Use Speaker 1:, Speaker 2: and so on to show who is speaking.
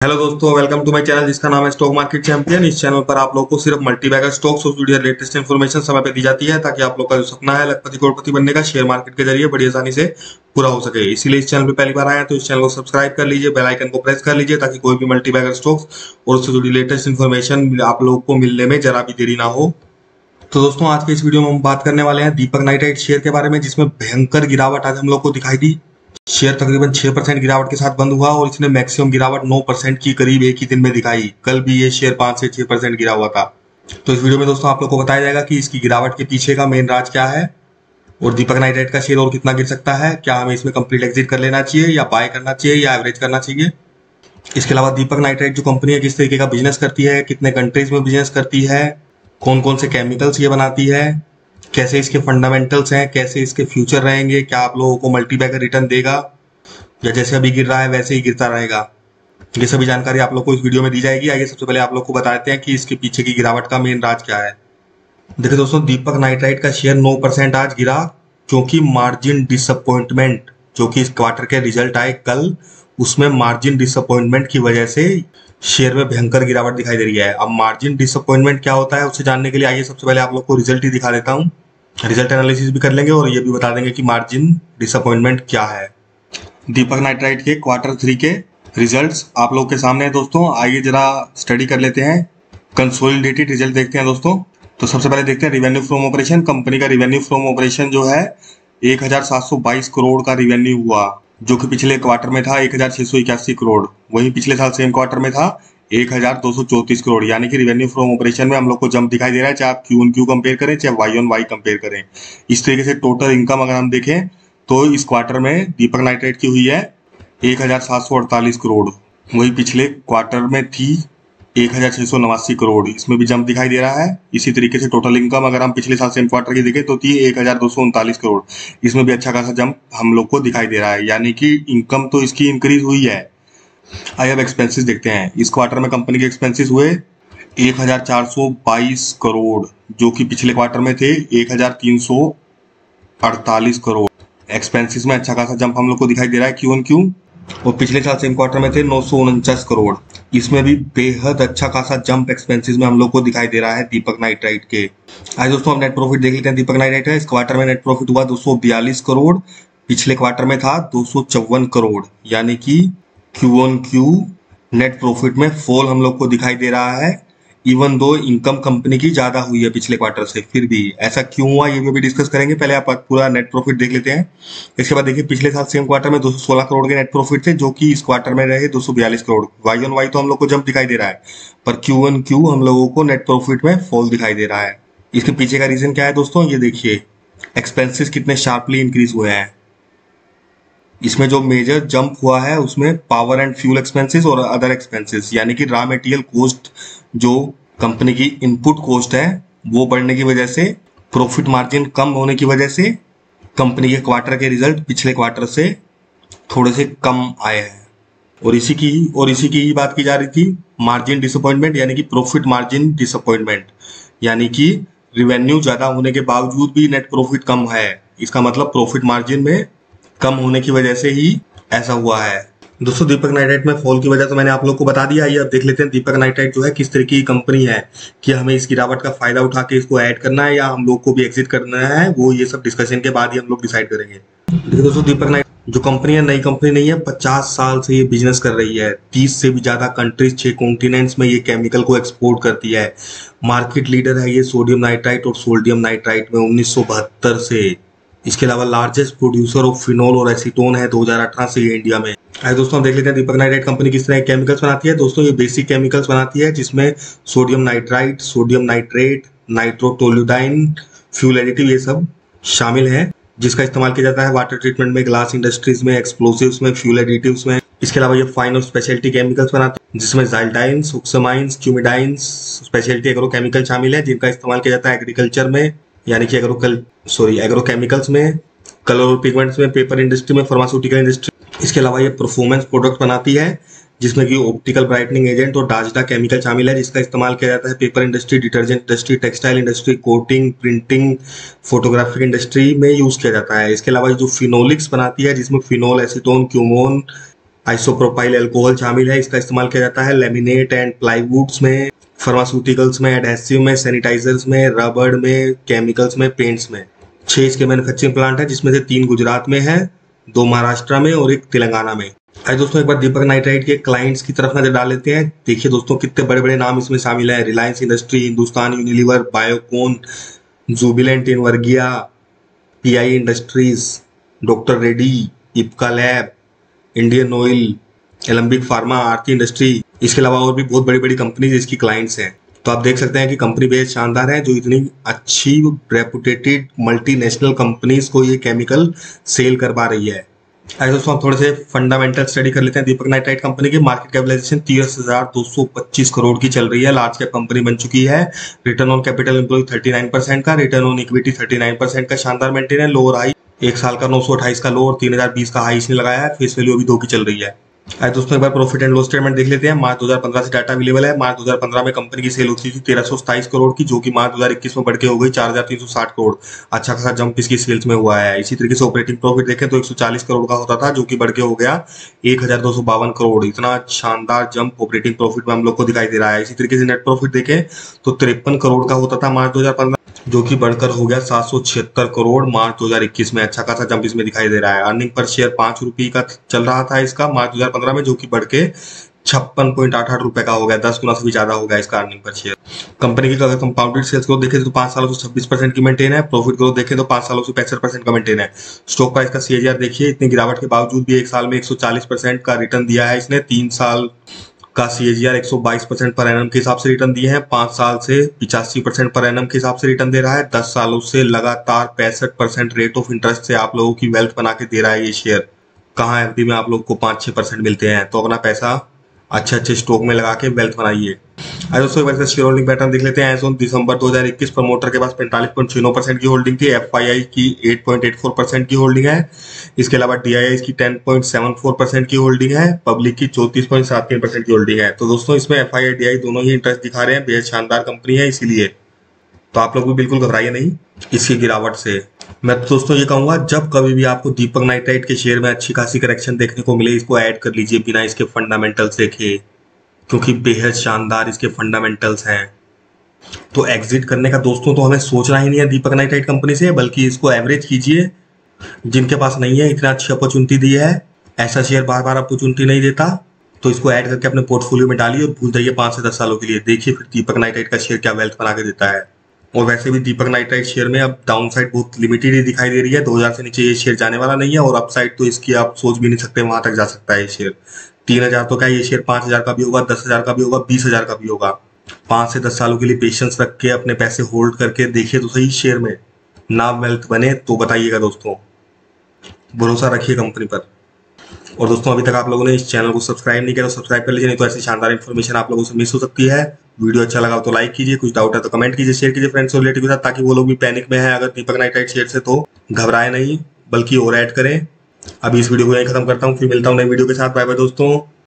Speaker 1: Hello दोस्तों, welcome to my channel जिसका नाम है स्टॉक मार्केट चैंपियन। इस चैनल पर आप लोगों को सिर्फ मल्टीबैगर स्टॉक्स और जुड़ी लेटेस्ट इन्फॉर्मेशन समय पे दी जाती है ताकि आप लोग का जो सपना है लखपति करोड़पति बनने का शेयर मार्केट के जरिए बड़ी आसानी से पूरा हो सके। इसीलिए इस चैनल पे पहली बार आए हैं तो इस चैनल को सब्सक्राइब कर लीजिए, बेल आइकन को प्रेस कर लीजिए ताकि कोई भी मल्टीबैगर स्टॉक्स और उससे जुड़ी लेटेस्ट इन्फॉर्मेशन आप लोगों को मिलने में जरा भी देरी ना हो। तो दोस्तों, आज के इस वीडियो में हम बात करने वाले हैं दीपक नाइट्राइट शेयर के बारे में, जिसमें भयंकर गिरावट आज हम लोग को दिखाई दी। शेयर तकरीबन 6% गिरावट के साथ बंद हुआ और इसने मैक्सिमम गिरावट 9% की करीब एक ही दिन में दिखाई। कल भी ये शेयर 5 से 6% गिरा हुआ था। तो इस वीडियो में दोस्तों आप लोग को बताया जाएगा कि इसकी गिरावट के पीछे का मेन राज क्या है और दीपक नाइट्राइट का शेयर और कितना गिर सकता है, क्या हमें इसमें कंप्लीट एग्जिट कर लेना चाहिए या बाय करना चाहिए या एवरेज करना चाहिए। इसके अलावा दीपक नाइट्राइट जो कंपनी है किस तरीके का बिजनेस करती है, कितने कंट्रीज में बिजनेस करती है, कौन कौन से केमिकल्स ये बनाती है, कैसे इसके फंडामेंटल्स हैं, कैसे इसके फ्यूचर रहेंगे, क्या आप लोगों को मल्टीबैगर रिटर्न देगा या जैसे अभी गिर रहा है वैसे ही गिरता रहेगा। ये सभी जानकारी आप लोग को इस वीडियो में दी जाएगी। आइए सबसे पहले आप लोग को बताते हैं कि इसके पीछे की गिरावट का मेन राज क्या है। देखिए दोस्तों, दीपक नाइट्राइट का शेयर 9% आज गिरा क्योंकि मार्जिन डिसअपॉइंटमेंट, जो कि इस क्वार्टर के रिजल्ट आए कल, उसमें मार्जिन डिसअपॉइंटमेंट की वजह से शेयर में भयंकर गिरावट दिखाई दे रही है। अब मार्जिन डिसअपॉइंटमेंट क्या होता है उसे जानने के लिए आइए सबसे पहले आप लोग को रिजल्ट ही दिखा देता हूँ। रिजल्ट एनालिसिस भी कर लेंगे और ये भी बता देंगे कि मार्जिन डिसअपॉइंटमेंट क्या है। दीपक नाइट्राइट के Q3 के रिजल्ट्स आप लोग के सामने है दोस्तों। आइए जरा स्टडी कर लेते हैं, कंसोलिडेटेड रिजल्ट देखते हैं दोस्तों। तो सबसे पहले देखते हैं रिवेन्यू फ्रॉम ऑपरेशन। कंपनी का रिवेन्यू फ्रॉम ऑपरेशन जो है 1722 करोड़ का रिवेन्यू हुआ, जो कि पिछले क्वार्टर में था 1681 करोड़। वहीं पिछले साल सेम क्वार्टर में था 1234 करोड़। यानी कि रिवेन्यू फ्रॉम ऑपरेशन में हम लोग को जंप दिखाई दे रहा है, चाहे आप Q-on-Q कंपेयर करें चाहे Y-on-Y कंपेयर करें। इस तरीके से टोटल इनकम अगर हम देखें तो इस क्वार्टर में दीपक नाइट्राइट की हुई है 1748 करोड़। वही पिछले क्वार्टर में थी 1689 करोड़। इसमें भी जंप दिखाई दे रहा है। इसी तरीके से टोटल इनकम अगर हम पिछले साल सेम क्वार्टर की देखें तो थी 1239 करोड़। इसमें भी अच्छा खासा जंप हम लोग को दिखाई दे रहा है, यानी कि इनकम तो इसकी इंक्रीज हुई है। आइए अब एक्सपेंसेस देखते हैं। इस क्वार्टर में कंपनी के एक्सपेंसेस हुए 1422 करोड़, जो कि पिछले क्वार्टर में थे 1348 करोड़। एक्सपेंसेस में अच्छा खासा जंप हम लोग को दिखाई दे रहा है Q-on-Q, और पिछले साल सेम क्वार्टर में थे 949 करोड़। इसमें भी बेहद अच्छा खासा जंप एक्सपेंसेस में हम लोग को दिखाई दे रहा है दीपक नाइट्राइट के। आज दोस्तों हम नेट प्रॉफिट देख लेते हैं दीपक नाइट्राइट का। इस क्वार्टर में नेट प्रॉफिट हुआ 242 करोड़, पिछले क्वार्टर में था 254 करोड़। यानी कि Q-on-Q नेट प्रॉफिट में फॉल हम लोग को दिखाई दे रहा है, इवन दो इनकम कंपनी की ज्यादा हुई है पिछले क्वार्टर से। फिर भी ऐसा क्यों हुआ ये भी डिस्कस करेंगे। पहले आप पूरा नेट प्रॉफिट देख लेते हैं। इसके बाद देखिए पिछले साल सेम क्वार्टर में 216 करोड़ के नेट प्रॉफिट थे, जो कि इस क्वार्टर में रहे 242 करोड़। Y-on-Y तो हम लोग को जंप दिखाई दे रहा है, पर Q-on-Q हम लोगों को नेट प्रॉफिट में फॉल दिखाई दे रहा है। इसके पीछे का रीजन क्या है दोस्तों, ये देखिए एक्सपेंसिस कितने शार्पली इंक्रीज हुए हैं। इसमें जो मेजर जंप हुआ है उसमें पावर एंड फ्यूल एक्सपेंसेस और अदर एक्सपेंसेस, यानी कि रॉ मटेरियल कॉस्ट जो कंपनी की इनपुट कॉस्ट है वो बढ़ने की वजह से, प्रॉफिट मार्जिन कम होने की वजह से कंपनी के क्वार्टर के रिजल्ट पिछले क्वार्टर से थोड़े से कम आए हैं। और इसी की ही बात की जा रही थी, मार्जिन डिसअपॉइंटमेंट, यानी कि प्रॉफिट मार्जिन डिसअपॉइंटमेंट, यानी कि रिवेन्यू ज्यादा होने के बावजूद भी नेट प्रॉफिट कम है। इसका मतलब प्रॉफिट मार्जिन में कम होने की वजह से ही ऐसा हुआ है। दोस्तों दीपक नाइट्राइट में फॉल की वजह तो मैंने आप लोग को बता दिया। आइए अब देख लेते हैं दीपक नाइट्राइट जो है किस तरीके की कंपनी है, कि हमें इस गिरावट का फायदा उठा के इसको ऐड करना है या हम लोग को भी एग्जिट करना है। वो ये सब डिस्कशन के बाद ही हम लोग डिसाइड करेंगे। देखिए दोस्तों, दीपक नाइट्राइट जो कंपनी है नई कंपनी नहीं है, 50 साल से ये बिजनेस कर रही है। 30 से भी ज्यादा कंट्रीज, 6 कॉन्टिनेंट्स में ये केमिकल को एक्सपोर्ट करती है। मार्केट लीडर है ये सोडियम नाइट्राइट और सोडियम नाइट्राइट में 1972 से। इसके अलावा लार्जेस्ट प्रोड्यूसर ऑफ फिनोल और एसीटोन है 2018 से ये इंडिया में। आइए दोस्तों हम देख लेते हैं दीपक नाइट्राइट कंपनी किस तरह के केमिकल्स बनाती है। दोस्तों ये बेसिक केमिकल्स बनाती है जिसमें sodium nitrite, sodium nitrate, nitrotoluidine, fuel additive ये सब शामिल है, जिसका इस्तेमाल किया जाता है वाटर ट्रीटमेंट में, ग्लास इंडस्ट्रीज में, एक्सप्लोसिव्स में, फ्यूल एडिटिव्स में। इसके अलावा ये फाइन और स्पेशलिटी केमिकल्स बनाते हैं जिसमें जाइल्डाइंस, ऑक्सामाइंस, क्यूमिडाइंस, स्पेशलिटी एग्रोकेमिकल शामिल है जिनका इस्तेमाल किया जाता है एग्रीकल्चर में, यानी कि एग्रोकेमिकल्स में, कलर और पिगमेंट्स में, पेपर इंडस्ट्री में, फार्मास्यूटिकल इंडस्ट्री। इसके अलावा ये परफॉर्मेंस प्रोडक्ट बनाती है जिसमें कि ऑप्टिकल ब्राइटनिंग एजेंट और डाजडा केमिकल शामिल है, जिसका इस्तेमाल किया जाता है paper industry, detergent industry, textile industry, coating, printing, photographic industry में यूज किया जाता है। इसके अलावा जो फिनोलिक्स बनाती है जिसमें फिनोल, एसीटोन, क्यूमोन, आइसोप्रोपाइल अल्कोहल शामिल है। इसका इस्तेमाल किया जाता है लेमिनेट एंड प्लाईवुड्स में, फार्मास्यूटिकल्स में, एडहेसिव में, सैनिटाइजर्स में, रबड़ में, केमिकल्स में, पेंट्स में। 6 इसके मैन्युफैक्चरिंग प्लांट है, जिसमें से 3 गुजरात में है, 2 महाराष्ट्र में और 1 तेलंगाना में। आइए दोस्तों एक बार दीपक नाइट्राइट के क्लाइंट्स की तरफ नजर डाल लेते हैं। देखिए दोस्तों कितने बड़े बड़े नाम इसमें शामिल है। Reliance industry, Hindustan Unilever, Biocon, Jubilant इनवर्गिया, PI industries, doctor Reddy, Ipca lab, Indian Oil, Alembic pharma, Aarti industry. इसके अलावा और भी बहुत बड़ी बड़ी कंपनीज इसकी क्लाइंट्स हैं। तो आप देख सकते हैं कि कंपनी बेहद शानदार है, जो इतनी अच्छी रेपुटेटेड मल्टीनेशनल कंपनीज को ये केमिकल सेल करवा रही है। आइए दोस्तों हम थोड़े से फंडामेंटल स्टडी कर लेते हैं। दीपक नाइट्राइट कंपनी की मार्केट कैपिटलाइजेशन 30,225 करोड़ की चल रही है। लार्ज कैप कंपनी बन चुकी है। रिटर्न ऑन कैपिटल एम्प्लॉय 39% का, रिटर्न ऑन इक्विटी 39% का शानदार मेंटेन है। लोअर हाई 1 साल का 928 का लो और 3020 का हाई इसने लगाया है। फेस वैल्यू अभी 2 की चल रही है। आइए दोस्तों एक बार प्रॉफिट एंड लॉस स्टेटमेंट देख लेते हैं। मार्च 2015 से डाटा अवेलेबल है। मार्च 2015 में कंपनी की सेल होती थी 1327 करोड़ की, जो कि मार्च 2021 में बढ़ के हो गई 4360 करोड़। अच्छा खासा जंप इसकी सेल्स में हुआ है। इसी तरीके से ऑपरेटिंग प्रॉफिट देखें तो 140 करोड़ का होता था, जो कि बढ़ के हो गया 1252 करोड़। इतना शानदार जंप ऑपरेटिंग प्रॉफिट में हम लोग को दिखाई दे रहा है। इसी तरीके से नेट प्रॉफिट देखें तो 53 करोड़ का होता था मार्च 2015, जो कि बढ़कर हो गया 776 करोड़ मार्च 2021 में। अच्छा खासा जंप इसमें दिखाई दे रहा है। अर्निंग पर शेयर 5 रुपये का चल रहा था इसका मार्च 2015 में, जो कि बढ़ के 56.88 रुपए का हो गया। 10 गुना से भी ज्यादा हो गया इसका अर्निंग पर शेयर। कंपनी की अगर कंपाउंडेड सेल्स ग्रोथ देखें तो 5 सालों से 26% की मेंटेन है। प्रॉफिट ग्रोथ देखें तो 5 सालों से 65% का मेंटेन है। स्टॉक प्राइस का सीएजीआर देखिए, इतनी गिरावट के बावजूद भी 1 साल में 140% का रिटर्न दिया है इसने। 3 साल का सीएजीआर 122% पर एनम के हिसाब से रिटर्न दिए हैं। 5 साल से 85% पर एनम के हिसाब से रिटर्न दे रहा है। 10 सालों से लगातार 65% रेट ऑफ इंटरेस्ट से आप लोगों की वेल्थ बना के दे रहा है ये शेयर। कहाँ एफडी में आप लोग को 5-6% मिलते हैं, तो अपना पैसा अच्छे अच्छे स्टॉक में लगा के वेल्थ बनाइए। आज दोस्तों वैसे शेयर होल्डिंग पैटर्न देख लेते हैं। एज ऑन दिसंबर 2021 प्रमोटर के पास 45.69% की होल्डिंग थी। एफआईआई की 8.84% की होल्डिंग है। इसके अलावा डीआईआई की 10.74% की होल्डिंग है। पब्लिक की 34.73% की होल्डिंग है। तो दोस्तों इसमें एफआईआई डीआई दोनों ही इंटरेस्ट दिखा रहे हैं। बेहद शानदार कंपनी है, इसीलिए तो आप लोग भी बिल्कुल घबराइए नहीं इसकी गिरावट से। मैं तो दोस्तों ये कहूंगा, जब कभी भी आपको दीपक नाइट्राइट के शेयर में अच्छी खासी करेक्शन देखने को मिले, इसको ऐड कर लीजिए बिना इसके फंडामेंटल्स देखे, क्योंकि बेहद शानदार इसके फंडामेंटल्स हैं। तो एग्जिट करने का दोस्तों तो हमें सोचना ही नहीं है दीपक नाइट्राइट कंपनी से, बल्कि इसको एवरेज कीजिए। जिनके पास नहीं है, इतना अच्छी अपॉर्चुनिटी दी है, ऐसा शेयर बार बार अपॉर्चुनिटी नहीं देता, तो इसको ऐड करके अपने पोर्टफोलियो में डालिए और भूल जाइए 5 से 10 सालों के लिए। देखिए फिर दीपक नाइट्राइट का शेयर क्या वेल्थ बना के देता है। और वैसे भी दीपक नाइट्राइट शेयर में अब डाउन साइड बहुत लिमिटेड ही दिखाई दे रही है। 2000 से नीचे ये शेयर जाने वाला नहीं है, और अप साइड तो इसकी आप सोच भी नहीं सकते वहां तक जा सकता है ये शेयर। 3000 तो क्या, ये शेयर 5000 का भी होगा, 10,000 का भी होगा, 20,000 का भी होगा। 5 से 10 सालों के लिए पेशेंस रख के अपने पैसे होल्ड करके देखिए तो सही शेयर में, ना वेल्थ बने तो बताइएगा दोस्तों। भरोसा रखिए कंपनी पर। और दोस्तों अभी तक आप लोगों ने इस चैनल को सब्सक्राइब नहीं किया तो सब्सक्राइब कर लीजिए, नहीं तो ऐसी शानदार इन्फॉर्मेशन आप लोगों से मिस हो सकती है। वीडियो अच्छा लगा तो लाइक कीजिए, कुछ डाउट है तो कमेंट कीजिए, शेयर कीजिए फ्रेंड्स और रिलेटिव के साथ, ताकि वो लोग भी पैनिक में है अगर दीपक नाइट्राइट शेयर से, तो घबराए नहीं बल्कि और ऐड करें। अभी इस वीडियो को यहीं खत्म करता हूँ, फिर मिलता हूँ नई वीडियो के साथ। बाय बाय दोस्तों।